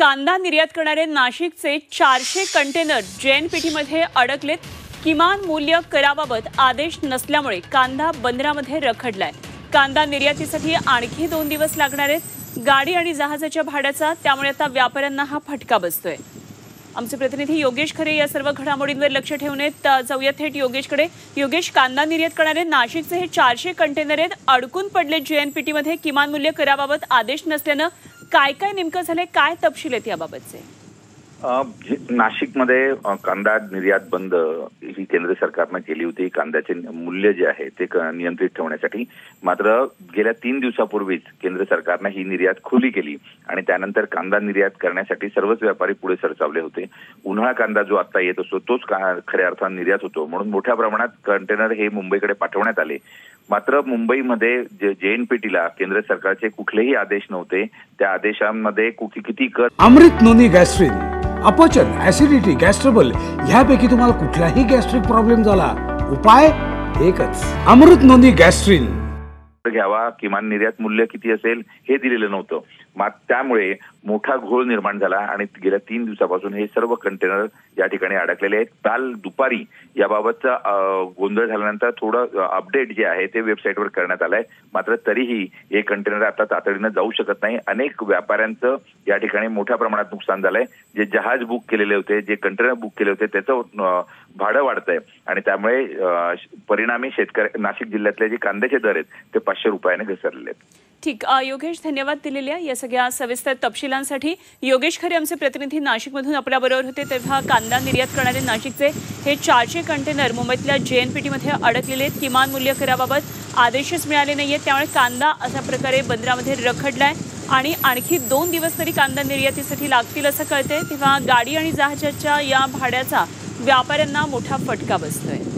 कांदा निर्यात करणारे नाशिकचे 400 कंटेनर जेएनपीटीमध्ये अडकलेत। किमान मूल्य कराबाबत आदेश नसल्यामुळे कांदा बंदरामध्ये रखडलाय। कांदा निर्यातीसाठी आणखी 2 दिवस लागणार आहेत। गाडी आणि जहाजाच्या भाड्याचा त्यामुळे आता व्यापाऱ्यांना हा फटका बसतोय। आमचे प्रतिनिधी योगेश खरे या सर्व घडामोडींवर लक्ष ठेवून जाऊया थेट योगेशकडे। योगेश, कांदा निर्यात करणारे नाशिकचे हे 400 कंटेनर आहेत, अडकून पडले जेएनपीटीमध्ये। किमान मूल्य कराबाबत आदेश नसल्यानं काय काय नेमकं झालंय, काय तपशील आहेत याबाबतचे? नाशिकमध्ये कांदा निर्यात बंद ही केंद्र सरकारने केली होती कांद्याचे मूल्य जे आहे ते नियंत्रित ठेवण्यासाठी। मात्र गेल्या 3 दिवसापूर्वीच केंद्र सरकारने ही निर्यात खुली केली आणि त्यानंतर कांदा निर्यात करण्यासाठी सर्वच व्यापारी पुढे सरसावले होते। उन्हाळा कांदा जो आता येत असतो तोच खऱ्या अर्थाने निर्यात होतो, म्हणून मोठ्या प्रमाणात कंटेनर हे मुंबईकडे पाठवण्यात आले। मात्र मुंबईमध्ये जेएनपीटीला केंद्र सरकारचे कुठलेही आदेश नव्हते। त्या आदेशांमध्ये किती कर अमृत नोनी गॅस्ट्रिन, अपचन, ऍसिडिटी, गॅस्ट्रबल ह्यापैकी तुम्हाला कुठलाही गॅस्ट्रिक प्रॉब्लेम झाला, उपाय एकच, अमृत नोनी गॅस्ट्रिन घ्यावा। किमान निर्यात मूल्य किती असेल हे दिलेलं नव्हतं। त्यामुळे मोठा घोळ निर्माण झाला आणि गेल्या 3 दिवसापासून हे सर्व कंटेनर या ठिकाणी अडकलेले आहेत। काल दुपारी याबाबतचा गोंधळ झाल्यानंतर थोडं अपडेट जे आहे ते वेबसाईटवर करण्यात आलंय। मात्र तरीही हे कंटेनर आता तातडीनं जाऊ शकत नाही। अनेक व्यापाऱ्यांचं या ठिकाणी मोठ्या प्रमाणात नुकसान झालंय। जे जहाज बुक केलेले होते, जे कंटेनर बुक केले होते त्याचं भाडं वाढतंय आणि त्यामुळे परिणामी नाशिक जिल्ह्यातले जे कांद्याचे दर आहेत ते 500 रुपयाने घसरलेले आहेत। ठीक, योगेश, धन्यवाद दिलेल्या या सगळ्या सविस्तर तपशिलांसाठी। योगेश खरे आमचे प्रतिनिधी नाशिकमधून आपल्याबरोबर होते। तेव्हा कांदा निर्यात करणारे नाशिकचे हे 400 कंटेनर मुंबईतल्या जेएनपीटीमध्ये अडकलेले आहेत। किमान मूल्य कराबाबत आदेशच मिळाले नाहीयेत, त्यामुळे कांदा अशा प्रकारे बंदरामध्ये रखडलाय आणि आणखी 2 दिवस तरी कांदा निर्यातीसाठी लागतील असं कळतंय। तेव्हा गाडी आणि जहाजाच्या या भाड्याचा व्यापाऱ्यांना मोठा फटका बसतोय।